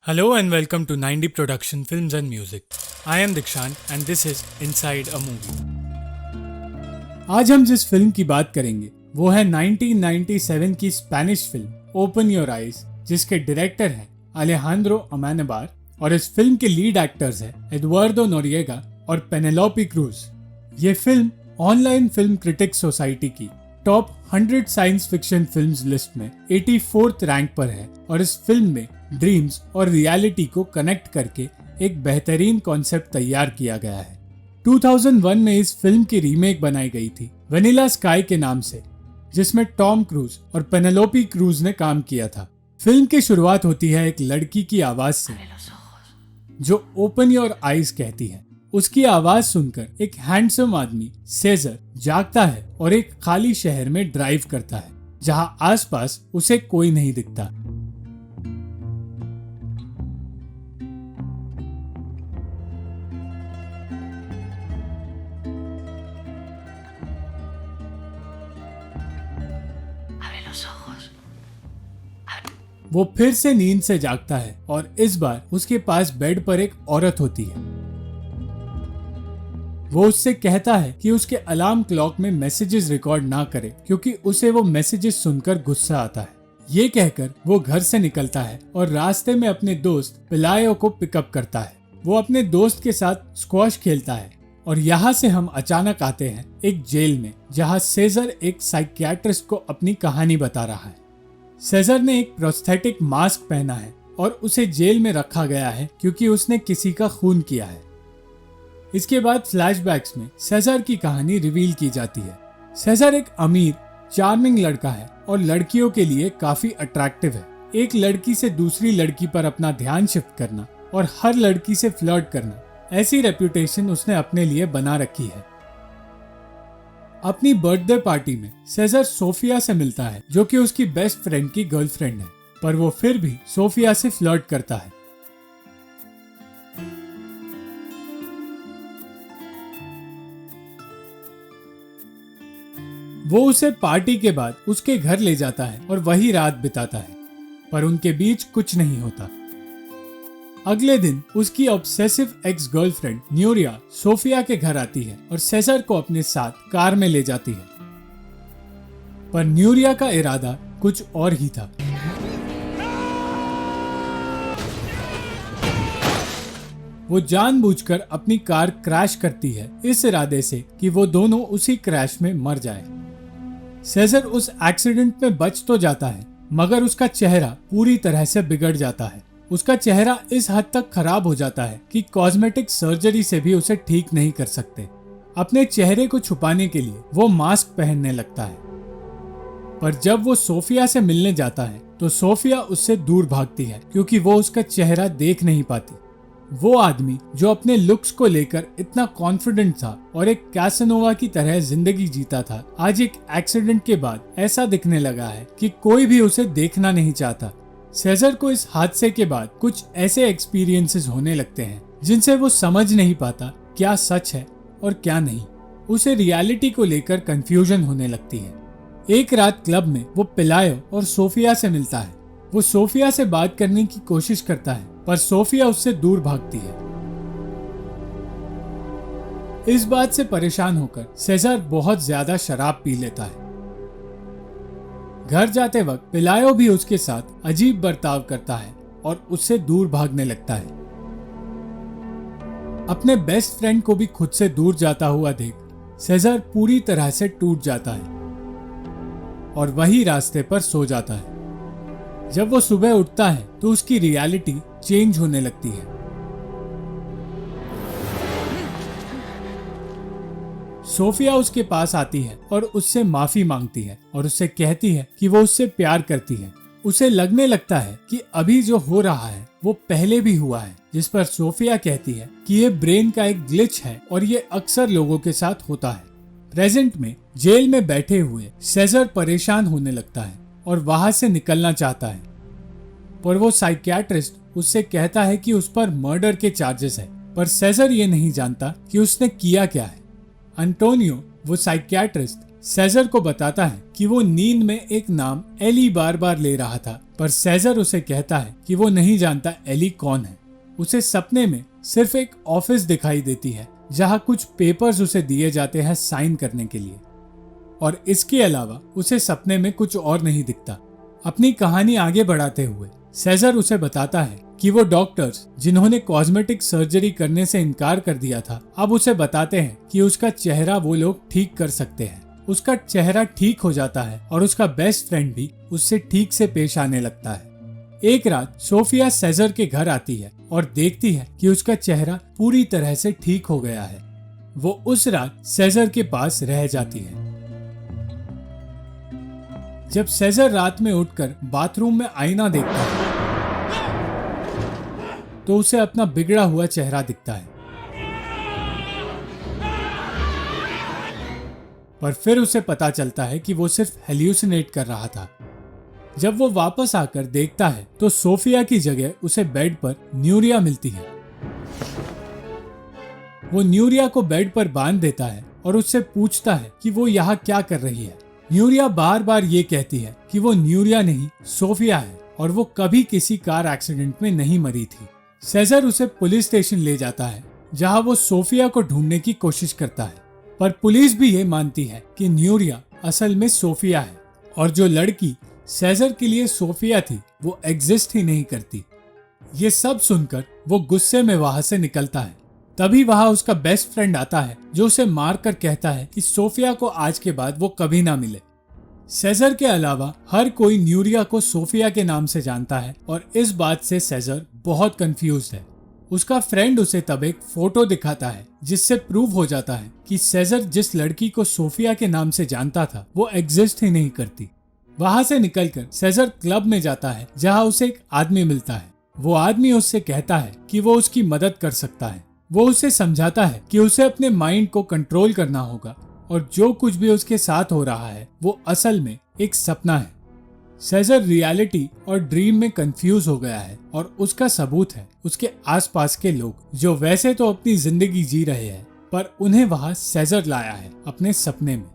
Hello and welcome to 90 Production Films and Music. I am Dikshant and this is Inside a Movie. आज हम जिस film की बात करेंगे वो है 1997 की Spanish film open your eyes, जिसके डायरेक्टर हैं अलेहांद्रो अमानेबार और इस फिल्म के लीड एक्टर्स हैं एडवर्डो नोरिएगा और पेनेलोपी क्रूज। ये film online film critics society की top 100 science fiction films list में 84th रैंक पर है और इस फिल्म में ड्रीम्स और रियलिटी को कनेक्ट करके एक बेहतरीन कॉन्सेप्ट तैयार किया गया है। 2001 में इस फिल्म की रीमेक बनाई गई थी वनीला स्काई के नाम से, जिसमें टॉम क्रूज और पेनेलोपी क्रूज ने काम किया था। फिल्म की शुरुआत होती है एक लड़की की आवाज से जो ओपन योर आईज कहती है। उसकी आवाज सुनकर एक हैंडसम आदमी सेजर जागता है और एक खाली शहर में ड्राइव करता है जहां आसपास उसे कोई नहीं दिखता। वो फिर से नींद से जागता है और इस बार उसके पास बेड पर एक औरत होती है। वो उससे कहता है कि उसके अलार्म क्लॉक में मैसेजेस रिकॉर्ड ना करे क्योंकि उसे वो मैसेजेस सुनकर गुस्सा आता है। ये कहकर वो घर से निकलता है और रास्ते में अपने दोस्त पिलायो को पिकअप करता है। वो अपने दोस्त के साथ स्क्वॉश खेलता है और यहाँ से हम अचानक आते हैं एक जेल में जहाँ सेजर एक साइकियाट्रिस्ट को अपनी कहानी बता रहा है। सेजर ने एक प्रोस्थेटिक मास्क पहना है और उसे जेल में रखा गया है क्योंकि उसने किसी का खून किया है। इसके बाद फ्लैशबैक्स में सेजर की कहानी रिवील की जाती है। सेजर एक अमीर चार्मिंग लड़का है और लड़कियों के लिए काफी अट्रैक्टिव है। एक लड़की से दूसरी लड़की पर अपना ध्यान शिफ्ट करना और हर लड़की से फ्लर्ट करना, ऐसी रेपुटेशन उसने अपने लिए बना रखी है। अपनी बर्थडे पार्टी में सेजर सोफिया से मिलता है जो कि उसकी बेस्ट फ्रेंड की गर्लफ्रेंड है, पर वो फिर भी सोफिया से फ्लर्ट करता है। वो उसे पार्टी के बाद उसके घर ले जाता है और वही रात बिताता है, पर उनके बीच कुछ नहीं होता। अगले दिन उसकी ऑब्सेसिव एक्स गर्लफ्रेंड न्यूरिया सोफिया के घर आती है और सेजर को अपने साथ कार में ले जाती है, पर न्यूरिया का इरादा कुछ और ही था। वो जानबूझकर अपनी कार क्रैश करती है इस इरादे से कि वो दोनों उसी क्रैश में मर जाए। सेजर उस एक्सीडेंट में बच तो जाता है मगर उसका चेहरा पूरी तरह से बिगड़ जाता है। उसका चेहरा इस हद तक खराब हो जाता है कि कॉस्मेटिक सर्जरी से भी उसे ठीक नहीं कर सकते। अपने चेहरे को छुपाने के लिए वो मास्क पहनने लगता है, पर जब वो सोफिया से मिलने जाता है तो सोफिया उससे दूर भागती है क्योंकि वो उसका चेहरा देख नहीं पाती। वो आदमी जो अपने लुक्स को लेकर इतना कॉन्फिडेंट था और एक कैसनोवा की तरह जिंदगी जीता था, आज एक एक्सीडेंट के बाद ऐसा दिखने लगा है कि कोई भी उसे देखना नहीं चाहता। सेजर को इस हादसे के बाद कुछ ऐसे एक्सपीरियंसेस होने लगते हैं जिनसे वो समझ नहीं पाता क्या सच है और क्या नहीं। उसे रियलिटी को लेकर कंफ्यूजन होने लगती है। एक रात क्लब में वो पिलायो और सोफिया से मिलता है। वो सोफिया से बात करने की कोशिश करता है पर सोफिया उससे दूर भागती है। इस बात से परेशान होकर सेजर बहुत ज्यादा शराब पी लेता है। घर जाते वक्त पिलायो भी उसके साथ अजीब बर्ताव करता है और उससे दूर भागने लगता है। अपने बेस्ट फ्रेंड को भी खुद से दूर जाता हुआ देख सेजर पूरी तरह से टूट जाता है और वही रास्ते पर सो जाता है। जब वो सुबह उठता है तो उसकी रियलिटी चेंज होने लगती है। सोफिया उसके पास आती है और उससे माफी मांगती है और उससे कहती है कि वो उससे प्यार करती है। उसे लगने लगता है कि अभी जो हो रहा है वो पहले भी हुआ है, जिस पर सोफिया कहती है कि ये ब्रेन का एक ग्लिच है और ये अक्सर लोगों के साथ होता है। प्रेजेंट में जेल में बैठे हुए सेजर परेशान होने लगता है और वहां से निकलना चाहता है, पर वो साइकियाट्रिस्ट उससे कहता है कि उस पर मर्डर के चार्जेस है, पर सेजर ये नहीं जानता कि उसने किया क्या है। अंटोनियो वो साइकियाट्रिस्ट सेजर को बताता है कि वो नींद में एक नाम एली बार बार ले रहा था पर सेजर उसे कहता है कि वो नहीं जानता एली कौन है। उसे सपने में सिर्फ एक ऑफिस दिखाई देती है जहाँ कुछ पेपर्स उसे दिए जाते हैं साइन करने के लिए, और इसके अलावा उसे सपने में कुछ और नहीं दिखता। अपनी कहानी आगे बढ़ाते हुए सेजर उसे बताता है कि वो डॉक्टर्स जिन्होंने कॉस्मेटिक सर्जरी करने से इनकार कर दिया था, अब उसे बताते हैं कि उसका चेहरा वो लोग ठीक कर सकते हैं। उसका चेहरा ठीक हो जाता है और उसका बेस्ट फ्रेंड भी उससे ठीक से पेश आने लगता है। एक रात सोफिया सेजर के घर आती है और देखती है कि उसका चेहरा पूरी तरह से ठीक हो गया है। वो उस रात सेजर के पास रह जाती है। जब सेजर रात में उठकर बाथरूम में आईना देखता है तो उसे अपना बिगड़ा हुआ चेहरा दिखता है, पर फिर उसे पता चलता है कि वो सिर्फ हेल्यूसिनेट कर रहा था। जब वो वापस आकर देखता है तो सोफिया की जगह उसे बेड पर न्यूरिया मिलती है। वो न्यूरिया को बेड पर बांध देता है और उससे पूछता है कि वो यहाँ क्या कर रही है। न्यूरिया बार बार ये कहती है कि वो न्यूरिया नहीं सोफिया है और वो कभी किसी कार एक्सीडेंट में नहीं मरी थी। सेजर उसे पुलिस स्टेशन ले जाता है जहाँ वो सोफिया को ढूंढने की कोशिश करता है, पर पुलिस भी ये मानती है कि न्यूरिया असल में सोफिया है और जो लड़की सेजर के लिए सोफिया थी वो एग्जिस्ट ही नहीं करती। ये सब सुनकर वो गुस्से में वहां से निकलता है। तभी वहां उसका बेस्ट फ्रेंड आता है जो उसे मारकर कहता है कि सोफिया को आज के बाद वो कभी ना मिले। सेजर के अलावा हर कोई न्यूरिया को सोफिया के नाम से जानता है और इस बात से सेजर बहुत कंफ्यूज है। उसका फ्रेंड उसे तब एक फोटो दिखाता है जिससे प्रूव हो जाता है कि सेजर जिस लड़की को सोफिया के नाम से जानता था वो एग्जिस्ट ही नहीं करती। वहां से निकलकर सेजर क्लब में जाता है जहां उसे एक आदमी मिलता है। वो आदमी उससे कहता है कि वो उसकी मदद कर सकता है। वो उसे समझाता है कि उसे अपने माइंड को कंट्रोल करना होगा और जो कुछ भी उसके साथ हो रहा है वो असल में एक सपना है। सेजर रियलिटी और ड्रीम में कंफ्यूज हो गया है और उसका सबूत है उसके आसपास के लोग जो वैसे तो अपनी जिंदगी जी रहे हैं पर उन्हें वहां सेजर लाया है अपने सपने में।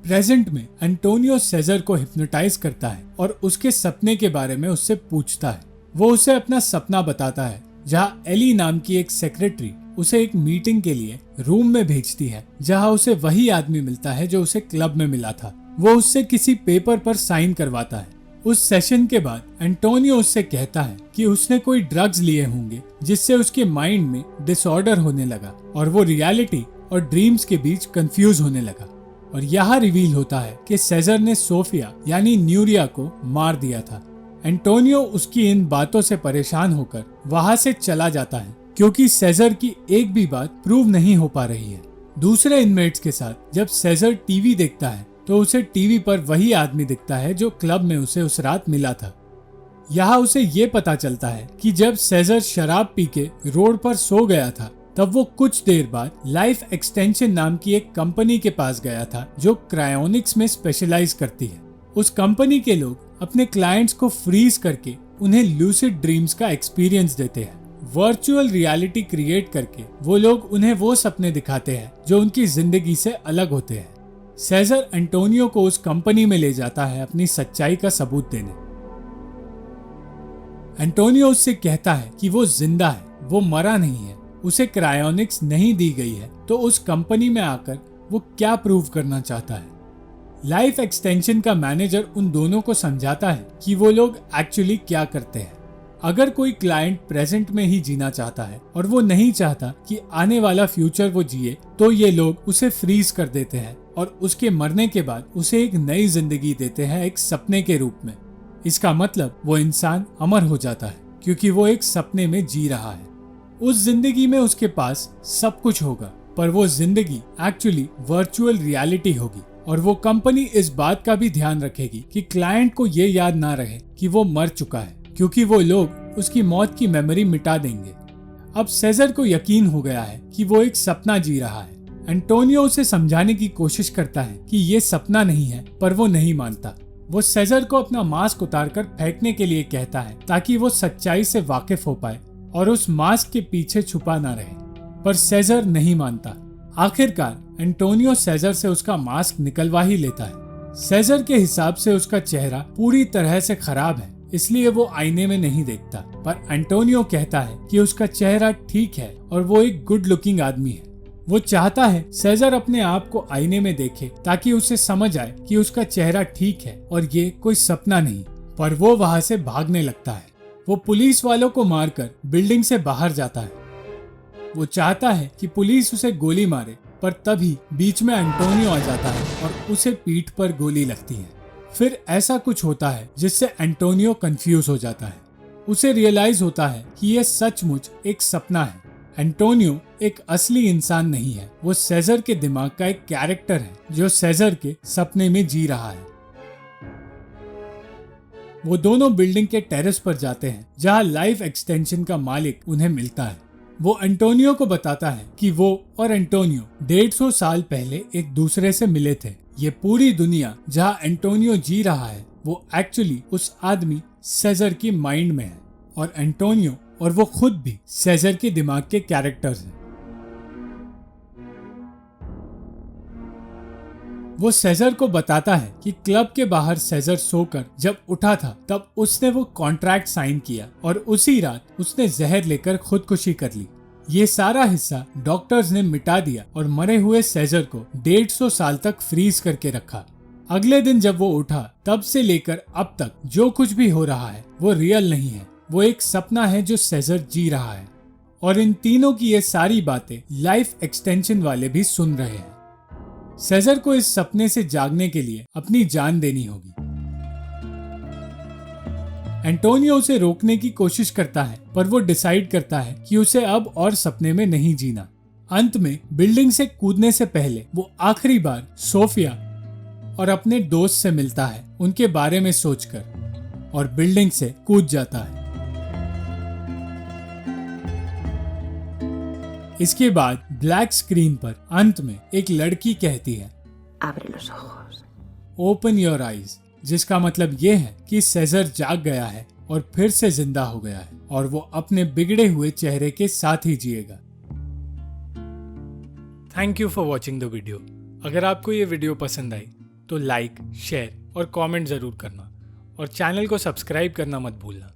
प्रेजेंट में एंटोनियो सेजर को हिप्नोटाइज करता है और उसके सपने के बारे में उससे पूछता है। वो उसे अपना सपना बताता है जहाँ एली नाम की एक सेक्रेटरी उसे एक मीटिंग के लिए रूम में भेजती है जहाँ उसे वही आदमी मिलता है जो उसे क्लब में मिला था। वो उससे किसी पेपर पर साइन करवाता है। उस सेशन के बाद एंटोनियो उससे कहता है कि उसने कोई ड्रग्स लिए होंगे जिससे उसके माइंड में डिसऑर्डर होने लगा और वो रियलिटी और ड्रीम्स के बीच कंफ्यूज होने लगा। और यहाँ रिवील होता है कि सेजर ने सोफिया यानी न्यूरिया को मार दिया था। एंटोनियो उसकी इन बातों से परेशान होकर वहां से चला जाता है क्योंकि सेजर की एक भी बात प्रूव नहीं हो पा रही है। दूसरे इनमेट्स के साथ जब सेजर टीवी देखता है तो उसे टीवी पर वही आदमी दिखता है जो क्लब में उसे उस रात मिला था। यहाँ उसे ये पता चलता है कि जब सेजर शराब पी के रोड पर सो गया था तब वो कुछ देर बाद लाइफ एक्सटेंशन नाम की एक कंपनी के पास गया था जो क्रायोनिक्स में स्पेशलाइज करती है। उस कंपनी के लोग अपने क्लाइंट्स को फ्रीज करके उन्हें लूसिड ड्रीम्स का एक्सपीरियंस देते हैं। वर्चुअल रियलिटी क्रिएट करके वो लोग उन्हें वो सपने दिखाते हैं जो उनकी जिंदगी से अलग होते हैं। सेजर एंटोनियो को उस कंपनी में ले जाता है अपनी सच्चाई का सबूत देने। एंटोनियो उससे कहता है कि वो जिंदा है, वो मरा नहीं है, उसे क्रायोनिक्स नहीं दी गई है, तो उस कंपनी में आकर वो क्या प्रूव करना चाहता है। लाइफ एक्सटेंशन का मैनेजर उन दोनों को समझाता है कि वो लोग एक्चुअली क्या करते हैं। अगर कोई क्लाइंट प्रेजेंट में ही जीना चाहता है और वो नहीं चाहता कि आने वाला फ्यूचर वो जिए तो ये लोग उसे फ्रीज कर देते हैं और उसके मरने के बाद उसे एक नई जिंदगी देते हैं एक सपने के रूप में। इसका मतलब वो इंसान अमर हो जाता है क्योंकि वो एक सपने में जी रहा है। उस जिंदगी में उसके पास सब कुछ होगा पर वो जिंदगी एक्चुअली वर्चुअल रियलिटी होगी और वो कंपनी इस बात का भी ध्यान रखेगी कि क्लाइंट को ये याद ना रहे कि वो मर चुका है क्योंकि वो लोग उसकी मौत की मेमोरी मिटा देंगे। अब सेजर को यकीन हो गया है कि वो एक सपना जी रहा है। एंटोनियो उसे समझाने की कोशिश करता है कि ये सपना नहीं है पर वो नहीं मानता। वो सेजर को अपना मास्क उतारकर फेंकने के लिए कहता है ताकि वो सच्चाई से वाकिफ हो पाए और उस मास्क के पीछे छुपा ना रहे, पर सेजर नहीं मानता। आखिरकार एंटोनियो सेजर से उसका मास्क निकलवा ही लेता है। सेजर के हिसाब से उसका चेहरा पूरी तरह से खराब है, इसलिए वो आईने में नहीं देखता, पर एंटोनियो कहता है कि उसका चेहरा ठीक है और वो एक गुड लुकिंग आदमी है। वो चाहता है सेजर अपने आप को आईने में देखे ताकि उसे समझ आए कि उसका चेहरा ठीक है और ये कोई सपना नहीं, पर वो वहाँ से भागने लगता है। वो पुलिस वालों को मारकर बिल्डिंग से बाहर जाता है। वो चाहता है कि पुलिस उसे गोली मारे, पर तभी बीच में एंटोनियो आ जाता है और उसे पीठ पर गोली लगती है। फिर ऐसा कुछ होता है जिससे एंटोनियो कंफ्यूज हो जाता है। उसे रियलाइज होता है कि यह सचमुच एक सपना है। एंटोनियो एक असली इंसान नहीं है, वो सेजर के दिमाग का एक कैरेक्टर है जो सेजर के सपने में जी रहा है। वो दोनों बिल्डिंग के टेरेस पर जाते हैं जहां लाइफ एक्सटेंशन का मालिक उन्हें मिलता है। वो एंटोनियो को बताता है कि वो और एंटोनियो 150 साल पहले एक दूसरे से मिले थे। ये पूरी दुनिया जहां एंटोनियो जी रहा है वो एक्चुअली उस आदमी सेजर की माइंड में है, और एंटोनियो और वो खुद भी सेजर के दिमाग के कैरेक्टर्स हैं। वो सेजर को बताता है कि क्लब के बाहर सेजर सोकर जब उठा था तब उसने वो कॉन्ट्रैक्ट साइन किया और उसी रात उसने जहर लेकर खुदकुशी कर ली। ये सारा हिस्सा डॉक्टर्स ने मिटा दिया और मरे हुए सेजर को 150 साल तक फ्रीज करके रखा। अगले दिन जब वो उठा तब से लेकर अब तक जो कुछ भी हो रहा है वो रियल नहीं है, वो एक सपना है जो सेजर जी रहा है। और इन तीनों की ये सारी बातें लाइफ एक्सटेंशन वाले भी सुन रहे हैं। सेजर को इस सपने से जागने के लिए अपनी जान देनी होगी। एंटोनियो उसे रोकने की कोशिश करता है, पर वो डिसाइड करता है कि उसे अब और सपने में नहीं जीना। अंत में बिल्डिंग से कूदने से पहले वो आखिरी बार सोफिया और अपने दोस्त से मिलता है उनके बारे में सोचकर, और बिल्डिंग से कूद जाता है। इसके बाद ब्लैक स्क्रीन पर अंत में एक लड़की कहती है, Abre los ojos. Open your eyes, जिसका मतलब ये है कि सेजर जाग गया है और फिर से जिंदा हो गया है और वो अपने बिगड़े हुए चेहरे के साथ ही जिएगा। Thank you for watching the video. अगर आपको ये वीडियो पसंद आई तो लाइक, शेयर और कमेंट जरूर करना, और चैनल को सब्सक्राइब करना मत भूलना